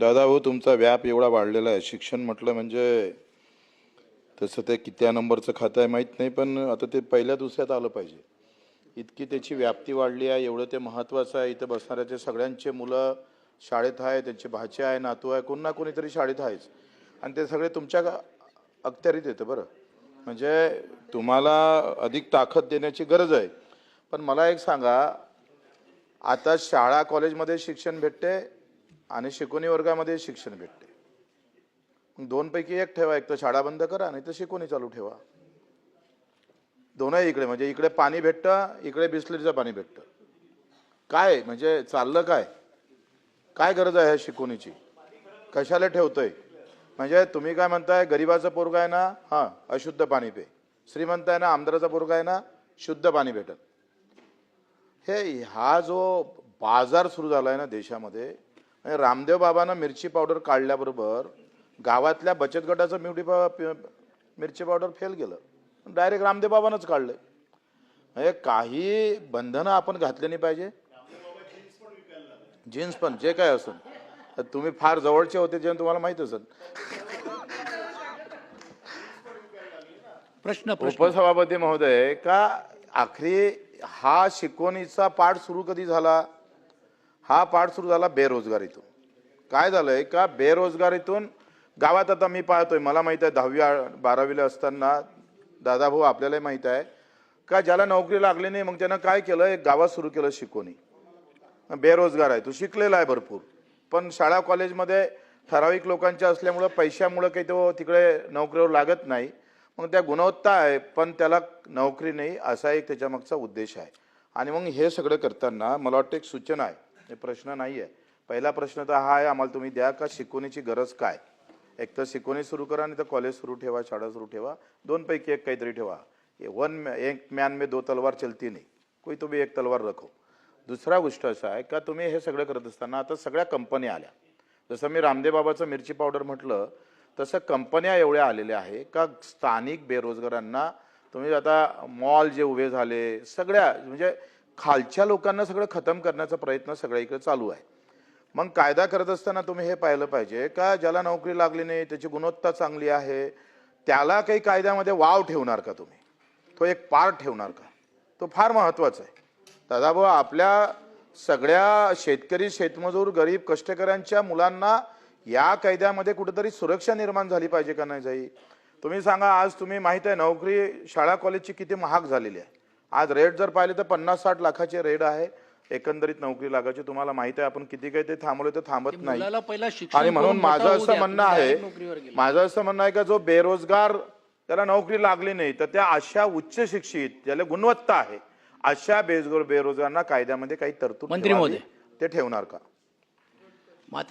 दादा हो, तुमचा व्याप एवढा वाढलेला आहे. शिक्षण म्हटलं म्हणजे तसं ते कित्या नंबरचं खातं आहे माहीत नाही, पण आता ते पहिल्या दुसऱ्यात आलं पाहिजे. इतकी त्याची व्याप्ती वाढली आहे, एवढं ते महत्त्वाचं आहे. इथं बसणाऱ्याचे सगळ्यांचे मुलं शाळेत आहे, त्यांचे भाचे आहे, नातू आहे, कोण ना कोणीतरी शाळेत आहेच. आणि ते सगळे तुमच्या अखत्यारीत येतं. बरं, म्हणजे तुम्हाला अधिक ताकद देण्याची गरज आहे. पण मला एक सांगा, आता शाळा कॉलेजमध्ये शिक्षण भेटते आणि शिकवणी वर्गामध्ये शिक्षण भेटते. मग दोनपैकी एक ठेवा, एक तर शाळा बंद करा, नाही तर शिकवणी चालू ठेवा. दोनही इकडे, म्हणजे इकडे पाणी भेटतं, इकडे बिस्लरीचं पाणी भेटतं. काय म्हणजे चाललं काय? काय गरज आहे ह्या शिकवणीची? कशाला ठेवतोय? म्हणजे तुम्ही काय म्हणताय, गरीबाचा पोरगा आहे ना, हां अशुद्ध पाणी पे. श्रीमंत आहे ना, आमदाराचा पोरगा आहे ना, शुद्ध पाणी भेटत. हा जो बाजार सुरू झाला आहे ना देशामध्ये, म्हणजे रामदेव बाबांना मिरची पावडर काढल्याबरोबर गावातल्या बचत गटाचं मिरची पावडर फेल गेलं. डायरेक्ट रामदेव बाबांनाच काढलं. म्हणजे काही बंधनं आपण घातले नाही पाहिजे. जीन्स पण जे काय असेल, तुम्ही फार जवळचे होते जे तुम्हाला माहित असेल. प्रश्न उपसभापती महोदय, का आखरी हा शिकवणीचा पाठ सुरू कधी झाला? हा पाठ सुरू झाला बेरोजगारीतून. काय झालंय का, बेरोजगारीतून गावात आता मी पाहतोय, मला माहित आहे 10वी-12वीला असताना, दादाभाऊ आपल्यालाही माहित आहे का, ज्याला नोकरी लागली नाही मग त्यानं काय केलं, एक गावात सुरू केलं शिकवणी. बेरोजगार आहे तो, शिकलेला आहे भरपूर, पण शाळा कॉलेजमध्ये ठराविक लोकांच्या असल्यामुळं पैशामुळं काही तो तिकडे नोकरीवर लागत नाही. मग त्या गुणवत्ता आहे पण त्याला नोकरी नाही, असा एक त्याच्यामागचा उद्देश आहे. आणि मग हे सगळं करताना मला वाटतं एक सूचना आहे, हे प्रश्न नाही आहे. पहिला प्रश्न तर हा आहे, आम्हाला तुम्ही द्या का शिकवणीची गरज काय. एक तर शिकवणी सुरू करा, नाही तर कॉलेज सुरू ठेवा, शाळा सुरू ठेवा, दोनपैकी एक काहीतरी ठेवा. एक मैन में दो तलवार चलती नहीं, कोई तो भी एक तलवार रखो. दुसरा गोष्ट असा आहे का, तुम्ही हे सगळं करत असताना आता सगळ्या कंपन्या आल्या. जसं मी रामदेव बाबाचं मिरची पावडर म्हटलं, तसं कंपन्या एवढ्या आलेल्या आहे का स्थानिक बेरोजगारांना तुम्ही आता मॉल जे उभे झाले, सगळ्या म्हणजे खालच्या लोकांना सगळं खतम करण्याचा प्रयत्न सगळ्या इकडे चालू आहे. मग कायदा करत असताना तुम्ही हे पाहिलं पाहिजे का, ज्याला नोकरी लागली नाही, त्याची गुणवत्ता चांगली आहे, त्याला काही कायद्यामध्ये वाव ठेवणार का तुम्ही? तो एक पार्ट ठेवणार का? तो फार महत्त्वाचा आहे. दादाभाऊ, आपल्या सगळ्या शेतकरी, शेतमजूर, गरीब कष्टकऱ्यांच्या मुलांना या कायद्यामध्ये कुठेतरी सुरक्षा निर्माण झाली पाहिजे का नाही जाई? तुम्ही सांगा, आज तुम्ही माहित आहे नोकरी शाळा कॉलेजची किती महाग झालेली आहे. आज रेट जर पाहिले तर 50-60 लाखाचे रेट आहे एकंदरीत नोकरी लागायची. तुम्हाला माहित आहे आपण किती काही ते थांबवले तर थांबत नाही. आणि म्हणून माझं असं म्हणणं आहे का, जो बेरोजगार त्याला नोकरी लागली नाही, तर त्या अशा उच्च शिक्षित ज्याला गुणवत्ता आहे अशा बेरोजगारांना कायद्यामध्ये काही तरतूद मंत्री महोदय, ते ठेवणार का? मात्र